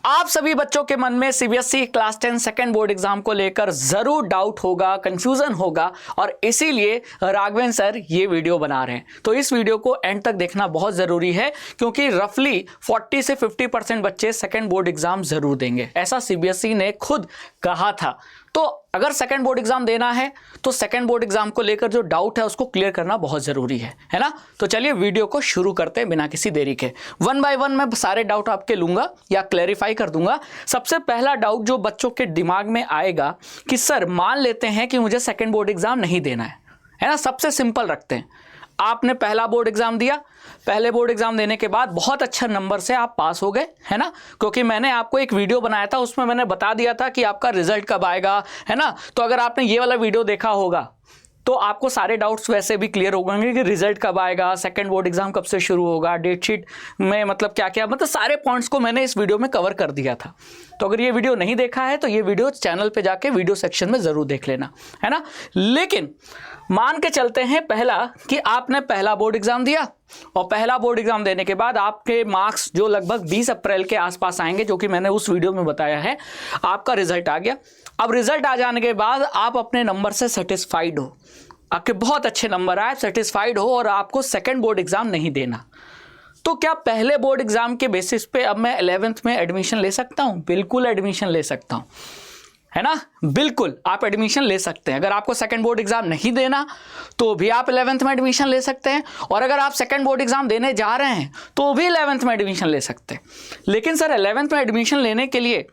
आप सभी बच्चों के मन में CBSE class 10 second board exam को लेकर जरूर डाउट होगा, कंफ्यूजन होगा और इसीलिए राघवेंद्र सर ये वीडियो बना रहे हैं। तो इस वीडियो को एंड तक देखना बहुत जरूरी है क्योंकि रफली 40 से 50% बच्चे सेकंड बोर्ड एग्जाम जरूर देंगे, ऐसा सीबीएसई ने खुद कहा था। तो अगर सेकंड बोर्ड एग्जाम देना है तो सेकंड बोर्ड एग्जाम को लेकर जो डाउट है उसको क्लियर करना बहुत जरूरी है ना। तो चलिए वीडियो को शुरू करते हैं बिना किसी देरी के। वन बाय वन मैं सारे डाउट आपके लूंगा या क्लैरिफाई कर दूंगा। सबसे पहला डाउट जो बच्चों के दिमाग में आएगा कि सर मान लेते हैं कि मुझे सेकंड बोर्ड एग्जाम नहीं देना है ना। सबसे सिंपल रखते हैं, आपने पहला बोर्ड एग्जाम दिया, पहले बोर्ड एग्जाम देने के बाद बहुत अच्छा नंबर से आप पास हो गए, है ना। क्योंकि मैंने आपको एक वीडियो बनाया था, उसमें मैंने बता दिया था कि आपका रिजल्ट कब आएगा, है ना। तो अगर आपने ये वाला वीडियो देखा होगा तो आपको सारे डाउट्स वैसे भी क्लियर हो गएंगे कि रिजल्ट कब आएगा, सेकंड बोर्ड एग्जाम कब से शुरू होगा, डेट शीट में मतलब क्या क्या, मतलब सारे पॉइंट्स को मैंने इस वीडियो में कवर कर दिया था। तो अगर ये वीडियो नहीं देखा है तो ये वीडियो चैनल पे जाके वीडियो सेक्शन में जरूर देख लेना, है ना। लेकिन मान के चलते हैं पहला कि आपने पहला बोर्ड एग्जाम दिया और पहला बोर्ड एग्जाम देने के बाद आपके मार्क्स जो लगभग 20 अप्रैल के आसपास आएंगे, जो कि मैंने उस वीडियो में बताया है, आपका रिजल्ट आ गया। अब रिजल्ट आ जाने के बाद आप अपने नंबर से सेटिस्फाइड हो, आपके बहुत अच्छे नंबर आए, सेटिस्फाइड हो और आपको सेकंड बोर्ड एग्जाम नहीं देना, तो क्या पहले बोर्ड एग्जाम के बेसिस पे अब मैं 11th में एडमिशन ले सकता हूं? बिल्कुल एडमिशन ले सकता हूं, है ना। बिल्कुल आप एडमिशन ले सकते हैं। अगर आपको सेकंड बोर्ड एग्जाम नहीं देना तो भी आप 11th में एडमिशन ले सकते हैं, और अगर आप सेकंड बोर्ड एग्जाम देने जा रहे हैं तो भी 11th में एडमिशन ले सकते हैं। लेकिन सर 11th में एडमिशन लेने के लिए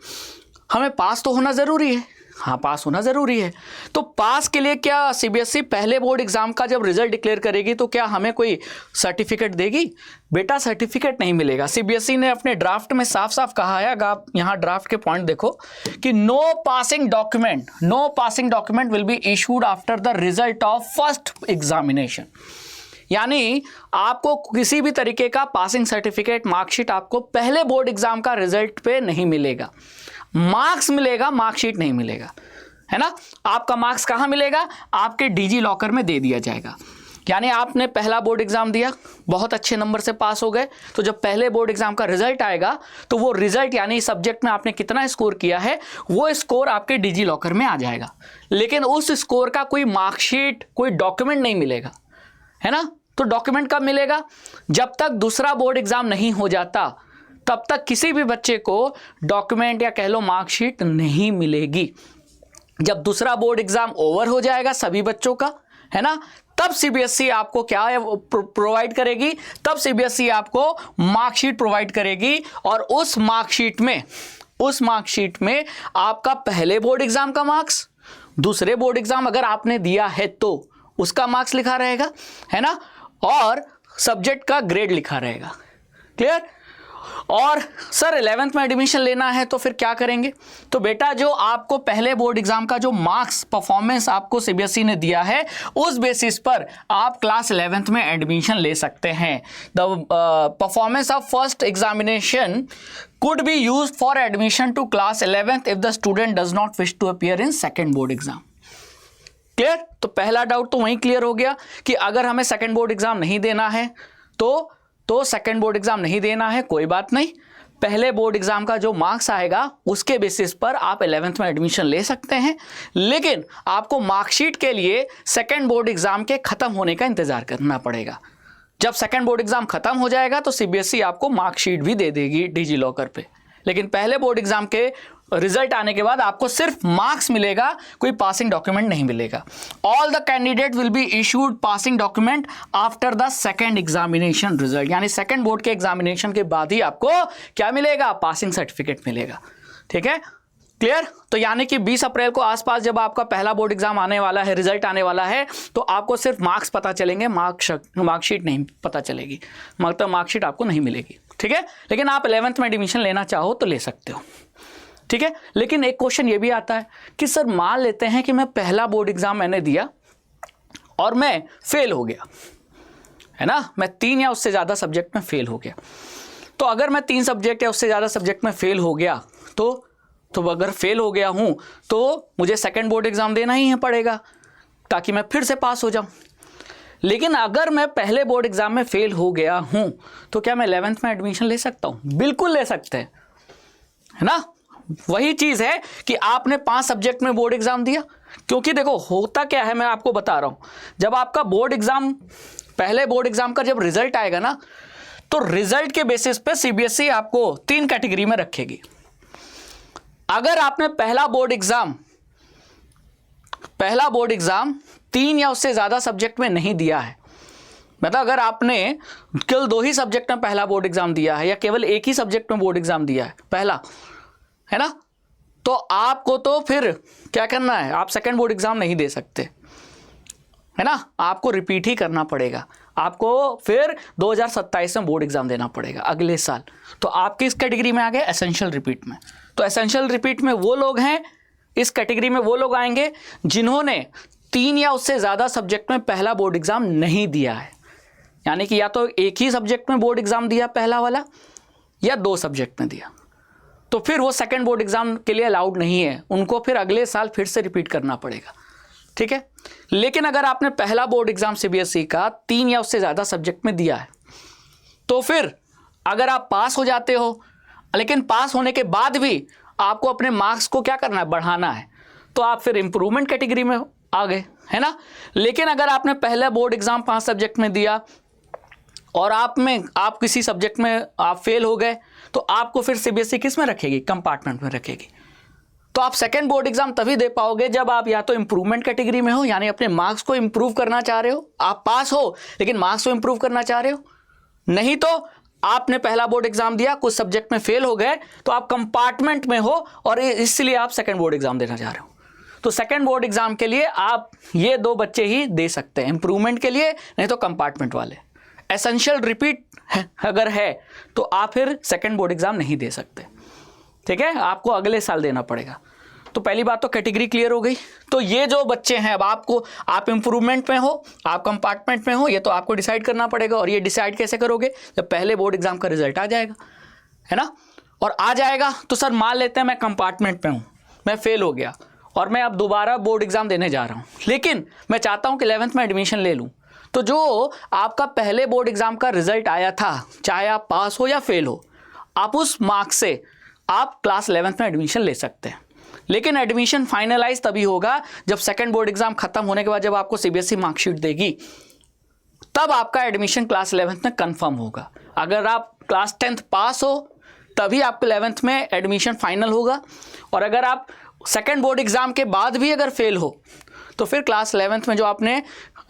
हमें पास तो होना ज़रूरी है। हाँ, पास होना ज़रूरी है। तो पास के लिए क्या सीबीएसई पहले बोर्ड एग्जाम का जब रिजल्ट डिक्लेयर करेगी तो क्या हमें कोई सर्टिफिकेट देगी? बेटा सर्टिफिकेट नहीं मिलेगा। सीबीएसई ने अपने ड्राफ्ट में साफ साफ कहा है, अगर आप यहाँ ड्राफ्ट के पॉइंट देखो कि no passing document will be issued after the result of first examination. यानी आपको किसी भी तरीके का पासिंग सर्टिफिकेट, मार्कशीट आपको पहले बोर्ड एग्जाम का रिजल्ट पे नहीं मिलेगा। मार्क्स मिलेगा, मार्कशीट नहीं मिलेगा, है ना। आपका मार्क्स कहाँ मिलेगा? आपके डिजी लॉकर में दे दिया जाएगा। यानी आपने पहला बोर्ड एग्जाम दिया, बहुत अच्छे नंबर से पास हो गए, तो जब पहले बोर्ड एग्जाम का रिजल्ट आएगा तो वो रिजल्ट यानी सब्जेक्ट में आपने कितना स्कोर किया है वो स्कोर आपके डिजी लॉकर में आ जाएगा। लेकिन उस स्कोर का कोई मार्कशीट, कोई डॉक्यूमेंट नहीं मिलेगा, है ना। तो डॉक्यूमेंट कब मिलेगा? जब तक दूसरा बोर्ड एग्जाम नहीं हो जाता तब तक किसी भी बच्चे को डॉक्यूमेंट या कह लो मार्कशीट नहीं मिलेगी। जब दूसरा बोर्ड एग्जाम ओवर हो जाएगा सभी बच्चों का, है ना, तब सीबीएसई आपको क्या प्रोवाइड करेगी? तब सीबीएसई आपको मार्कशीट प्रोवाइड करेगी और उस मार्कशीट में आपका पहले बोर्ड एग्जाम का मार्क्स, दूसरे बोर्ड एग्जाम अगर आपने दिया है तो उसका मार्क्स लिखा रहेगा, है ना, और सब्जेक्ट का ग्रेड लिखा रहेगा। क्लियर? और सर 11th में एडमिशन लेना है तो फिर क्या करेंगे? तो बेटा जो आपको पहले बोर्ड एग्जाम का जो मार्क्स परफॉर्मेंस आपको सीबीएसई ने दिया है उस बेसिस पर आप क्लास 11th में एडमिशन ले सकते हैं। The performance of first examination could be used for admission to class 11th if the student does not wish to appear in second board exam. Clear? तो पहला डाउट तो वहीं क्लियर हो गया कि अगर हमें सेकंड बोर्ड एग्जाम नहीं देना है तो सेकंड बोर्ड एग्जाम नहीं देना है, कोई बात नहीं। पहले बोर्ड एग्जाम का जो मार्क्स आएगा उसके बेसिस पर आप 11th में एडमिशन ले सकते हैं। लेकिन आपको मार्कशीट के लिए सेकंड बोर्ड एग्जाम के खत्म होने का इंतजार करना पड़ेगा। जब सेकंड बोर्ड एग्जाम खत्म हो जाएगा तो सीबीएसई आपको मार्कशीट भी दे देगी डिजी लॉकर पे। लेकिन पहले बोर्ड एग्जाम के रिजल्ट आने के बाद आपको सिर्फ मार्क्स मिलेगा, कोई पासिंग डॉक्यूमेंट नहीं मिलेगा। All the candidate will be issued passing document after the second examination result. यानी सेकंड बोर्ड के एग्जामिनेशन के बाद ही आपको क्या मिलेगा? पासिंग सर्टिफिकेट मिलेगा। ठीक है, क्लियर? तो यानी कि 20 अप्रैल को आसपास जब आपका पहला बोर्ड एग्जाम आने वाला है, रिजल्ट आने वाला है, तो आपको सिर्फ मार्क्स पता चलेंगे, मार्कशीट नहीं पता चलेगी, मतलब मार्कशीट आपको नहीं मिलेगी। ठीक है, लेकिन आप 11th में एडमिशन लेना चाहो तो ले सकते हो। ठीक है, लेकिन एक क्वेश्चन ये भी आता है कि सर मान लेते हैं कि मैं पहला बोर्ड एग्जाम मैंने दिया और मैं फेल हो गया, है ना, मैं 3 या उससे ज़्यादा सब्जेक्ट में फेल हो गया। तो अगर मैं 3 सब्जेक्ट या उससे ज़्यादा सब्जेक्ट में फेल हो गया तो अगर फेल हो गया हूँ तो मुझे सेकंड बोर्ड एग्जाम देना ही पड़ेगा ताकि मैं फिर से पास हो जाऊँ। लेकिन अगर मैं पहले बोर्ड एग्जाम में फेल हो गया हूँ तो क्या मैं 11th में एडमिशन ले सकता हूँ? बिल्कुल ले सकते हैं, है ना। वही चीज है कि आपने 5 सब्जेक्ट में बोर्ड एग्जाम दिया, क्योंकि देखो होता क्या है, मैं आपको बता रहा हूं, जब आपका बोर्ड एग्जाम, पहले बोर्ड एग्जाम का जब रिजल्ट आएगा ना, तो रिजल्ट के बेसिस पे सीबीएसई आपको 3 कैटेगरी में रखेगी। अगर आपने पहला बोर्ड एग्जाम 3 या उससे ज्यादा सब्जेक्ट में नहीं दिया है, मतलब अगर आपने केवल 2 ही सब्जेक्ट में पहला बोर्ड एग्जाम दिया है या केवल एक ही सब्जेक्ट में बोर्ड एग्जाम दिया है पहला, है ना, तो आपको तो फिर क्या करना है, आप सेकंड बोर्ड एग्जाम नहीं दे सकते, है ना, आपको रिपीट ही करना पड़ेगा। आपको फिर 2027 में बोर्ड एग्जाम देना पड़ेगा अगले साल। तो आप किस कैटेगरी में आ गए, एसेंशियल रिपीट में। तो एसेंशियल रिपीट में वो लोग हैं, इस कैटेगरी में वो लोग आएंगे जिन्होंने 3 या उससे ज़्यादा सब्जेक्ट में पहला बोर्ड एग्जाम नहीं दिया है, यानी कि या तो एक ही सब्जेक्ट में बोर्ड एग्जाम दिया पहला वाला, या 2 सब्जेक्ट में दिया, तो फिर वो सेकंड बोर्ड एग्जाम के लिए अलाउड नहीं है, उनको फिर अगले साल फिर से रिपीट करना पड़ेगा, ठीक है। लेकिन अगर आपने पहला बोर्ड एग्जाम सीबीएसई का 3 या उससे ज़्यादा सब्जेक्ट में दिया है, तो फिर अगर आप पास हो जाते हो, लेकिन पास होने के बाद भी आपको अपने मार्क्स को क्या करना है, बढ़ाना है, तो आप फिर इंप्रूवमेंट कैटेगरी में आ गए, है ना। लेकिन अगर आपने पहला बोर्ड एग्जाम 5 सब्जेक्ट में दिया और आप किसी सब्जेक्ट में आप फेल हो गए, तो आपको फिर सीबीएसई किस में रखेगी, कंपार्टमेंट में रखेगी। तो आप सेकंड बोर्ड एग्जाम तभी दे पाओगे जब आप या तो इंप्रूवमेंट कैटेगरी में हो, यानी अपने मार्क्स को इंप्रूव करना चाह रहे हो, आप पास हो लेकिन मार्क्स को इंप्रूव करना चाह रहे हो, नहीं तो आपने पहला बोर्ड एग्जाम दिया, कुछ सब्जेक्ट में फेल हो गए, तो आप कंपार्टमेंट में हो और इसलिए आप सेकंड बोर्ड एग्जाम देना चाह रहे हो। तो सेकंड बोर्ड एग्जाम के लिए आप ये 2 बच्चे ही दे सकते हैं, इंप्रूवमेंट के लिए, नहीं तो कंपार्टमेंट वाले। एसेंशियल रिपीट अगर है तो आप फिर सेकंड बोर्ड एग्जाम नहीं दे सकते, ठीक है, आपको अगले साल देना पड़ेगा। तो पहली बात तो कैटेगरी क्लियर हो गई। तो ये जो बच्चे हैं, अब आप इंप्रूवमेंट में हो, आप कंपार्टमेंट में हो, ये तो आपको डिसाइड करना पड़ेगा। और ये डिसाइड कैसे करोगे, जब पहले बोर्ड एग्जाम का रिजल्ट आ जाएगा, है ना। और आ जाएगा तो सर मान लेते हैं मैं कंपार्टमेंट में हूँ, मैं फेल हो गया और मैं अब दोबारा बोर्ड एग्जाम देने जा रहा हूँ, लेकिन मैं चाहता हूँ कि 11th में एडमिशन ले लूँ। तो जो आपका पहले बोर्ड एग्जाम का रिजल्ट आया था, चाहे आप पास हो या फेल हो, आप उस मार्क्स से आप क्लास 11th में एडमिशन ले सकते हैं। लेकिन एडमिशन फाइनलाइज तभी होगा जब सेकंड बोर्ड एग्जाम खत्म होने के बाद जब आपको सीबीएसई मार्कशीट देगी, तब आपका एडमिशन क्लास 11th में कंफर्म होगा। अगर आप क्लास 10th पास हो तभी आपको 11th में एडमिशन फाइनल होगा, और अगर आप सेकंड बोर्ड एग्जाम के बाद भी अगर फेल हो तो फिर क्लास 11th में जो आपने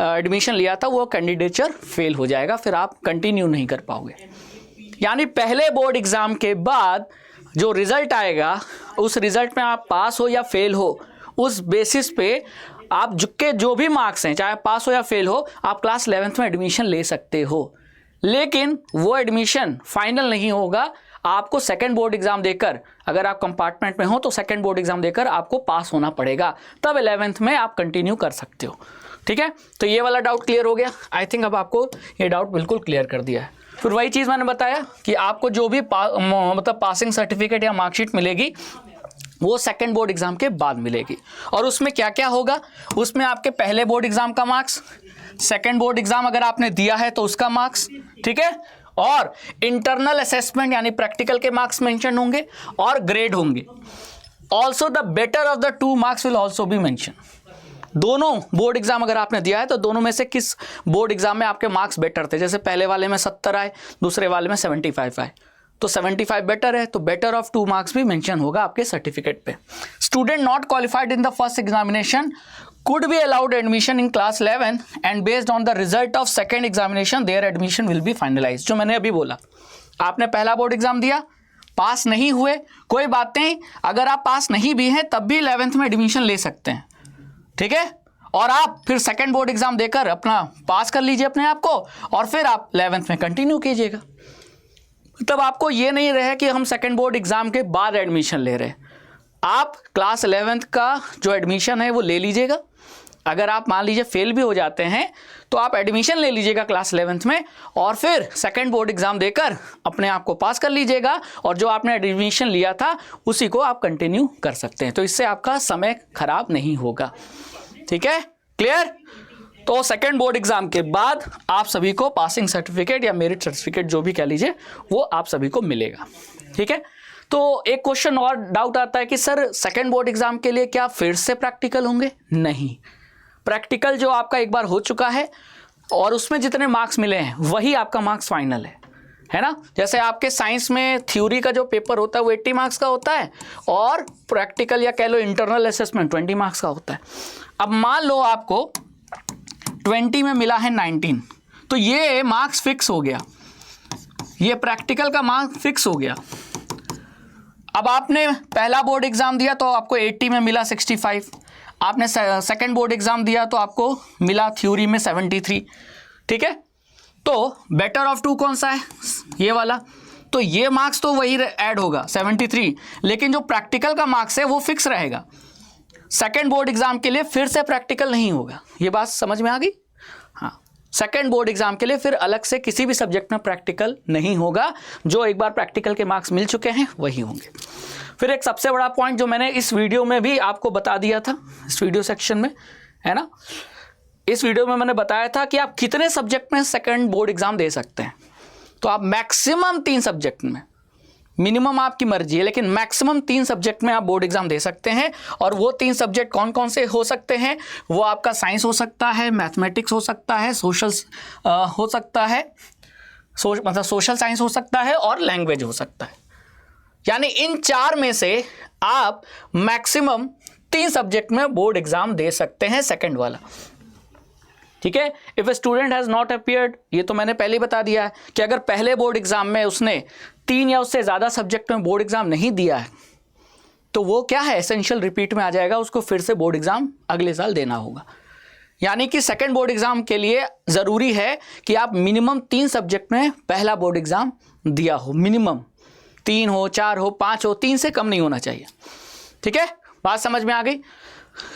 एडमिशन लिया था वो कैंडिडेचर फेल हो जाएगा, फिर आप कंटिन्यू नहीं कर पाओगे। यानी पहले बोर्ड एग्जाम के बाद जो रिजल्ट आएगा, उस रिजल्ट में आप पास हो या फेल हो, उस बेसिस पे आप जो भी मार्क्स हैं, चाहे पास हो या फेल हो, आप क्लास 11th में एडमिशन ले सकते हो। लेकिन वो एडमिशन फाइनल नहीं होगा, आपको सेकंड बोर्ड एग्जाम देकर, अगर आप कंपार्टमेंट में हो तो सेकंड बोर्ड एग्जाम देकर आपको पास होना पड़ेगा, तब 11th में आप कंटिन्यू कर सकते हो, ठीक है। तो ये वाला डाउट क्लियर हो गया। आई थिंक अब आपको ये डाउट बिल्कुल क्लियर कर दिया है। फिर वही चीज़ मैंने बताया कि आपको जो भी मतलब पासिंग सर्टिफिकेट या मार्कशीट मिलेगी वो सेकंड बोर्ड एग्जाम के बाद मिलेगी। और उसमें क्या क्या होगा, उसमें आपके पहले बोर्ड एग्जाम का मार्क्स, सेकंड बोर्ड एग्जाम अगर आपने दिया है तो उसका मार्क्स, ठीक है, और इंटरनल असेसमेंट यानी प्रैक्टिकल के मार्क्स मेंशन होंगे और ग्रेड होंगे। Also the better of the 2 marks will also be mention. दोनों बोर्ड एग्जाम अगर आपने दिया है तो दोनों में से किस बोर्ड एग्जाम में आपके मार्क्स बेटर थे, जैसे पहले वाले में 70 आए, दूसरे वाले में 75 आए, तो 75 बेटर है, तो बेटर ऑफ 2 मार्क्स भी मेंशन होगा आपके सर्टिफिकेट पे। Student not qualified in the first examination could be allowed admission in class 11 and based on the result of second examination their admission will be finalized। जो मैंने अभी बोला, आपने पहला बोर्ड एग्जाम दिया, पास नहीं हुए, कोई बात नहीं, अगर आप पास नहीं भी हैं तब भी 11th में एडमिशन ले सकते हैं, ठीक है। और आप फिर सेकंड बोर्ड एग्जाम देकर अपना पास कर लीजिए अपने आप को, और फिर आप 11th में कंटिन्यू कीजिएगा। तब आपको ये नहीं रहे कि हम सेकंड बोर्ड एग्जाम के बाद एडमिशन ले रहे हैं, आप क्लास 11th का जो एडमिशन है वो ले लीजिएगा। अगर आप मान लीजिए फेल भी हो जाते हैं तो आप एडमिशन ले लीजिएगा क्लास 11th में, और फिर सेकंड बोर्ड एग्जाम देकर अपने आप को पास कर लीजिएगा, और जो आपने एडमिशन लिया था उसी को आप कंटिन्यू कर सकते हैं। तो इससे आपका समय खराब नहीं होगा, ठीक है, क्लियर। तो सेकंड बोर्ड एग्जाम के बाद आप सभी को पासिंग सर्टिफिकेट या मेरिट सर्टिफिकेट जो भी कह लीजिए वो आप सभी को मिलेगा, ठीक है। तो एक क्वेश्चन और डाउट आता है कि सर सेकेंड बोर्ड एग्जाम के लिए क्या फिर से प्रैक्टिकल होंगे? नहीं, प्रैक्टिकल जो आपका एक बार हो चुका है और उसमें जितने मार्क्स मिले हैं वही आपका मार्क्स फाइनल है ना। जैसे आपके साइंस में थ्योरी का जो पेपर होता है वो 80 मार्क्स का होता है और प्रैक्टिकल या कह लो इंटरनल असेसमेंट 20 मार्क्स का होता है। अब मान लो आपको 20 में मिला है 19, तो ये मार्क्स फिक्स हो गया, ये प्रैक्टिकल का मार्क्स फिक्स हो गया। अब आपने पहला बोर्ड एग्जाम दिया तो आपको 80 में मिला 65, आपने सेकंड बोर्ड एग्जाम दिया तो आपको मिला थ्योरी में 73, ठीक है। तो बेटर ऑफ टू कौन सा है? ये वाला। तो ये मार्क्स तो वही ऐड होगा 73, लेकिन जो प्रैक्टिकल का मार्क्स है वो फिक्स रहेगा। सेकंड बोर्ड एग्जाम के लिए फिर से प्रैक्टिकल नहीं होगा। ये बात समझ में आ गई? हाँ, सेकंड बोर्ड एग्जाम के लिए फिर अलग से किसी भी सब्जेक्ट में प्रैक्टिकल नहीं होगा, जो एक बार प्रैक्टिकल के मार्क्स मिल चुके हैं वही होंगे। फिर एक सबसे बड़ा पॉइंट जो मैंने इस वीडियो में भी आपको बता दिया था, इस वीडियो सेक्शन में, है ना, इस वीडियो में मैंने बताया था कि आप कितने सब्जेक्ट में सेकंड बोर्ड एग्जाम दे सकते हैं। तो आप मैक्सिमम 3 सब्जेक्ट में, मिनिमम आपकी मर्जी है लेकिन मैक्सिमम 3 सब्जेक्ट में आप बोर्ड एग्जाम दे सकते हैं। और वो 3 सब्जेक्ट कौन कौन से हो सकते हैं? वो आपका साइंस हो सकता है, मैथमेटिक्स हो सकता है, सोशल हो सकता है, मतलब सोशल साइंस हो सकता है और लैंग्वेज हो सकता है। यानी इन 4 में से आप मैक्सिमम 3 सब्जेक्ट में बोर्ड एग्जाम दे सकते हैं सेकंड वाला, ठीक है। If a student has not appeared, ये तो मैंने पहले ही बता दिया है कि अगर पहले बोर्ड एग्जाम में उसने 3 या उससे ज़्यादा सब्जेक्ट में बोर्ड एग्जाम नहीं दिया है तो वो क्या है, एसेंशियल रिपीट में आ जाएगा, उसको फिर से बोर्ड एग्जाम अगले साल देना होगा। यानी कि सेकंड बोर्ड एग्जाम के लिए ज़रूरी है कि आप मिनिमम 3 सब्जेक्ट में पहला बोर्ड एग्जाम दिया हो, मिनिमम 3 हो, 4 हो, 5 हो, 3 से कम नहीं होना चाहिए, ठीक है। बात समझ में आ गई?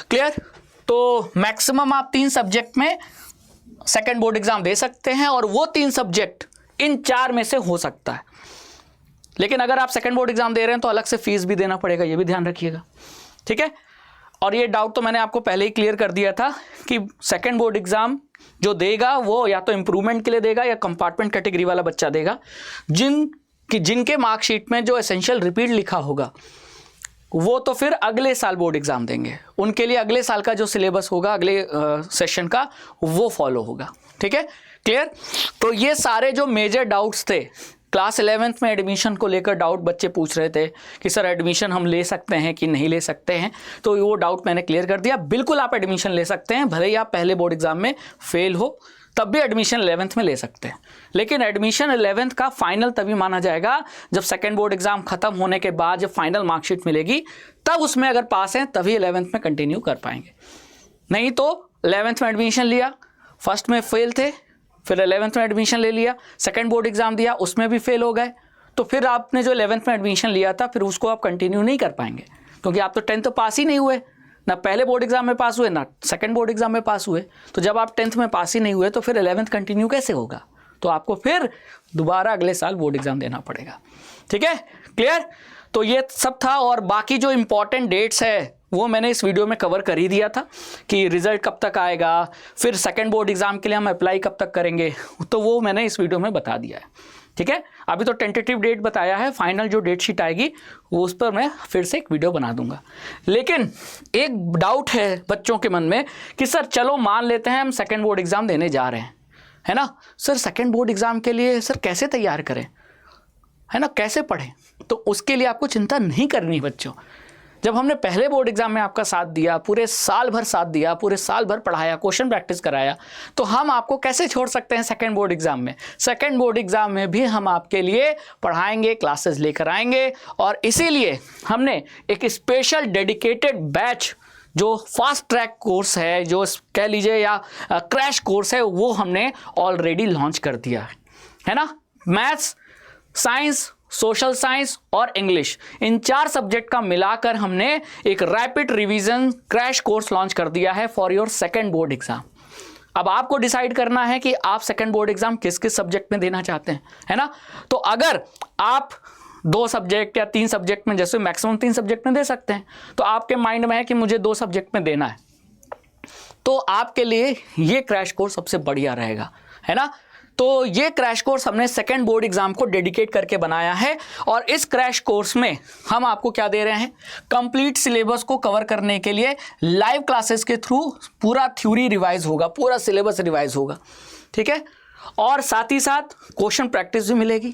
क्लियर? तो मैक्सिमम आप 3 सब्जेक्ट में सेकंड बोर्ड एग्जाम दे सकते हैं और वो 3 सब्जेक्ट इन 4 में से हो सकता है। लेकिन अगर आप सेकंड बोर्ड एग्जाम दे रहे हैं तो अलग से फीस भी देना पड़ेगा, ये भी ध्यान रखिएगा, ठीक है। और ये डाउट तो मैंने आपको पहले ही क्लियर कर दिया था कि सेकंड बोर्ड एग्जाम जो देगा वो या तो इंप्रूवमेंट के लिए देगा या कंपार्टमेंट कैटेगरी वाला बच्चा देगा जिनके मार्कशीट में जो एसेंशियल रिपीट लिखा होगा वो तो फिर अगले साल बोर्ड एग्जाम देंगे, उनके लिए अगले साल का जो सिलेबस होगा अगले सेशन का वो फॉलो होगा, ठीक है। क्लियर? तो ये सारे जो मेजर डाउट्स थे, क्लास 11th में एडमिशन को लेकर डाउट बच्चे पूछ रहे थे कि सर एडमिशन हम ले सकते हैं कि नहीं ले सकते हैं, तो वो डाउट मैंने क्लियर कर दिया। बिल्कुल आप एडमिशन ले सकते हैं, भले ही आप पहले बोर्ड एग्जाम में फेल हो तब भी एडमिशन 11th में ले सकते हैं। लेकिन एडमिशन 11th का फाइनल तभी माना जाएगा जब सेकंड बोर्ड एग्जाम खत्म होने के बाद जब फाइनल मार्कशीट मिलेगी, तब उसमें अगर पास हैं तभी 11th में कंटिन्यू कर पाएंगे। नहीं तो 11th में एडमिशन लिया, फर्स्ट में फेल थे, फिर 11th में एडमिशन ले लिया, सेकंड बोर्ड एग्जाम दिया उसमें भी फेल हो गए, तो फिर आपने जो 11th में एडमिशन लिया था फिर उसको आप कंटिन्यू नहीं कर पाएंगे, क्योंकि आप तो 10th पास ही नहीं हुए, ना पहले बोर्ड एग्जाम में पास हुए ना सेकंड बोर्ड एग्जाम में पास हुए। तो जब आप 10th में पास ही नहीं हुए तो फिर 11th कंटिन्यू कैसे होगा? तो आपको फिर दोबारा अगले साल बोर्ड एग्जाम देना पड़ेगा, ठीक है। क्लियर? तो ये सब था और बाकी जो इंपॉर्टेंट डेट्स है वो मैंने इस वीडियो में कवर कर ही दिया था कि रिजल्ट कब तक आएगा, फिर सेकंड बोर्ड एग्जाम के लिए हम अप्लाई कब तक करेंगे, तो वो मैंने इस वीडियो में बता दिया है, ठीक है। अभी तो टेंटेटिव डेट बताया है, फाइनल जो डेट शीट आएगी वो उस पर मैं फिर से एक वीडियो बना दूंगा। लेकिन एक डाउट है बच्चों के मन में कि सर चलो मान लेते हैं हम सेकंड बोर्ड एग्जाम देने जा रहे हैं, है ना, सर सेकंड बोर्ड एग्जाम के लिए सर कैसे तैयार करें, है ना, कैसे पढ़ें? तो उसके लिए आपको चिंता नहीं करनी बच्चों। जब हमने पहले बोर्ड एग्जाम में आपका साथ दिया, पूरे साल भर साथ दिया, पूरे साल भर पढ़ाया, क्वेश्चन प्रैक्टिस कराया, तो हम आपको कैसे छोड़ सकते हैं सेकंड बोर्ड एग्जाम में? सेकंड बोर्ड एग्जाम में भी हम आपके लिए पढ़ाएंगे, क्लासेस लेकर आएंगे, और इसीलिए हमने एक स्पेशल डेडिकेटेड बैच जो फास्ट ट्रैक कोर्स है, जो कह लीजिए या क्रैश कोर्स है, वो हमने ऑलरेडी लॉन्च कर दिया है ना। मैथ्स, साइंस, सोशल साइंस और इंग्लिश, इन 4 सब्जेक्ट का मिलाकर हमने एक rapid revision crash course launch कर दिया है for your second board exam. अब आपको डिसाइड करना है कि आप सेकंड बोर्ड एग्जाम किस किस सब्जेक्ट में देना चाहते हैं, है ना। तो अगर आप 2 सब्जेक्ट या 3 सब्जेक्ट में, जैसे मैक्सिमम 3 सब्जेक्ट में दे सकते हैं, तो आपके माइंड में है कि मुझे 2 सब्जेक्ट में देना है, तो आपके लिए ये क्रैश कोर्स सबसे बढ़िया रहेगा, है ना। तो ये क्रैश कोर्स हमने सेकेंड बोर्ड एग्जाम को डेडिकेट करके बनाया है और इस क्रैश कोर्स में हम आपको क्या दे रहे हैं, कंप्लीट सिलेबस को कवर करने के लिए लाइव क्लासेस के थ्रू पूरा थ्योरी रिवाइज होगा, पूरा सिलेबस रिवाइज होगा, ठीक है। और साथ ही साथ क्वेश्चन प्रैक्टिस भी मिलेगी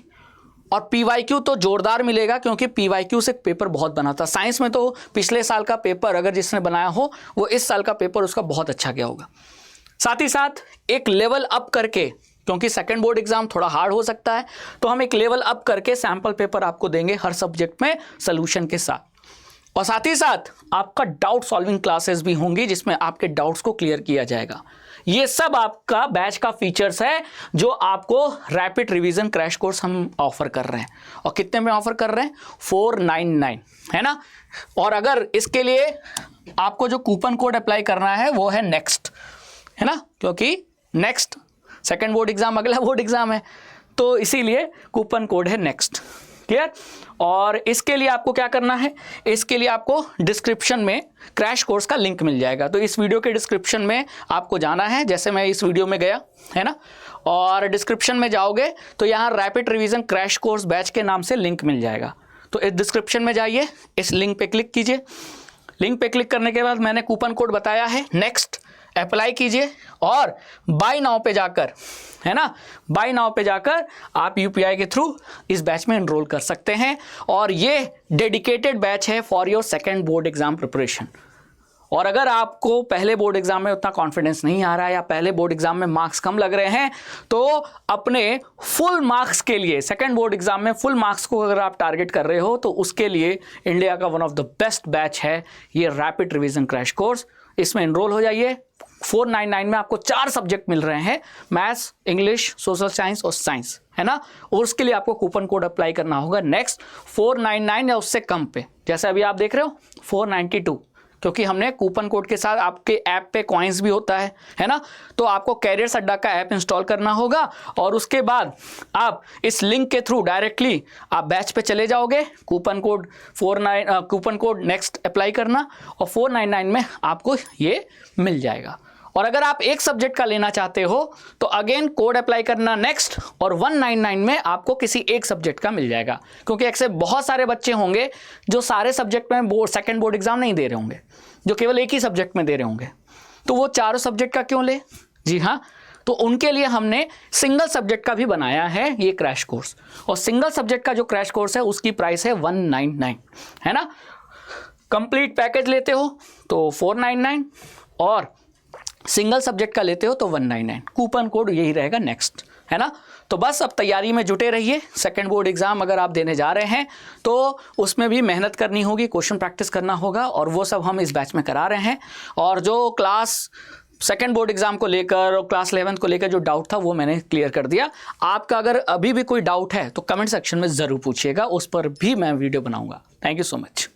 और PYQ तो जोरदार मिलेगा, क्योंकि PYQ से पेपर बहुत बना था साइंस में। तो पिछले साल का पेपर अगर जिसने बनाया हो वो इस साल का पेपर उसका बहुत अच्छा गया होगा। साथ ही साथ एक लेवल अप करके, क्योंकि सेकंड बोर्ड एग्जाम थोड़ा हार्ड हो सकता है, तो हम एक लेवल अप करके सैम्पल पेपर आपको देंगे हर सब्जेक्ट में सॉल्यूशन के साथ। और साथ ही साथ आपका डाउट सॉल्विंग क्लासेस भी होंगी जिसमें आपके डाउट्स को क्लियर किया जाएगा। ये सब आपका बैच का फीचर्स है जो आपको रैपिड रिवीजन क्रैश कोर्स हम ऑफर कर रहे हैं। और कितने में ऑफर कर रहे हैं, 499, है ना। और अगर इसके लिए आपको जो कूपन कोड अप्लाई करना है वो है नेक्स्ट, है ना, क्योंकि नेक्स्ट सेकेंड बोर्ड एग्जाम अगला बोर्ड एग्जाम है, तो इसीलिए कूपन कोड है नेक्स्ट। क्लियर। और इसके लिए आपको क्या करना है, इसके लिए आपको डिस्क्रिप्शन में क्रैश कोर्स का लिंक मिल जाएगा। तो इस वीडियो के डिस्क्रिप्शन में आपको जाना है, जैसे मैं इस वीडियो में गया, है ना, और डिस्क्रिप्शन में जाओगे तो यहाँ rapid revision crash course batch के नाम से लिंक मिल जाएगा। तो इस डिस्क्रिप्शन में जाइए, इस लिंक पे क्लिक कीजिए। लिंक पे क्लिक करने के बाद मैंने कूपन कोड बताया है नेक्स्ट, अप्लाई कीजिए और बाय नाउ पे जाकर, है ना, बाय नाउ पे जाकर आप UPI के थ्रू इस बैच में एनरोल कर सकते हैं। और ये डेडिकेटेड बैच है for your second board exam preparation. और अगर आपको पहले बोर्ड एग्जाम में उतना कॉन्फिडेंस नहीं आ रहा है या पहले बोर्ड एग्जाम में मार्क्स कम लग रहे हैं, तो अपने फुल मार्क्स के लिए सेकेंड बोर्ड एग्जाम में फुल मार्क्स को अगर आप टारगेट कर रहे हो तो उसके लिए इंडिया का one of the best batch है ये रैपिड रिवीजन क्रैश कोर्स। इसमें एनरोल हो जाइए। 499 में आपको 4 सब्जेक्ट मिल रहे हैं, मैथ्स, इंग्लिश, सोशल साइंस और साइंस, है ना। और उसके लिए आपको कूपन कोड अप्लाई करना होगा नेक्स्ट 499 या उससे कम पे, जैसे अभी आप देख रहे हो 492, क्योंकि हमने कूपन कोड के साथ आपके ऐप पे कॉइन्स भी होता है ना। तो आपको कैरियर्स अड्डा का ऐप इंस्टॉल करना होगा और उसके बाद आप इस लिंक के थ्रू डायरेक्टली आप बैच पे चले जाओगे, कूपन कोड नेक्स्ट अप्लाई करना और 499 में आपको ये मिल जाएगा। और अगर आप एक सब्जेक्ट का लेना चाहते हो तो अगेन कोड अप्लाई करना नेक्स्ट और 199 में आपको किसी एक सब्जेक्ट का मिल जाएगा, क्योंकि ऐसे बहुत सारे बच्चे होंगे जो सारे सब्जेक्ट में सेकेंड बोर्ड एग्जाम नहीं दे रहे होंगे, जो केवल एक ही सब्जेक्ट में दे रहे होंगे, तो वो चारों सब्जेक्ट का क्यों ले। जी हाँ, तो उनके लिए हमने सिंगल सब्जेक्ट का भी बनाया है ये क्रैश कोर्स। और सिंगल सब्जेक्ट का जो क्रैश कोर्स है उसकी प्राइस है 199, है ना। कंप्लीट पैकेज लेते हो तो 499 और सिंगल सब्जेक्ट का लेते हो तो 199। कूपन कोड यही रहेगा नेक्स्ट, है ना। तो बस अब तैयारी में जुटे रहिए। सेकंड बोर्ड एग्जाम अगर आप देने जा रहे हैं तो उसमें भी मेहनत करनी होगी, क्वेश्चन प्रैक्टिस करना होगा, और वो सब हम इस बैच में करा रहे हैं। और जो क्लास सेकंड बोर्ड एग्जाम को लेकर और क्लास 11th को लेकर जो डाउट था वो मैंने क्लियर कर दिया। आपका अगर अभी भी कोई डाउट है तो कमेंट सेक्शन में ज़रूर पूछिएगा, उस पर भी मैं वीडियो बनाऊंगा। Thank you so much.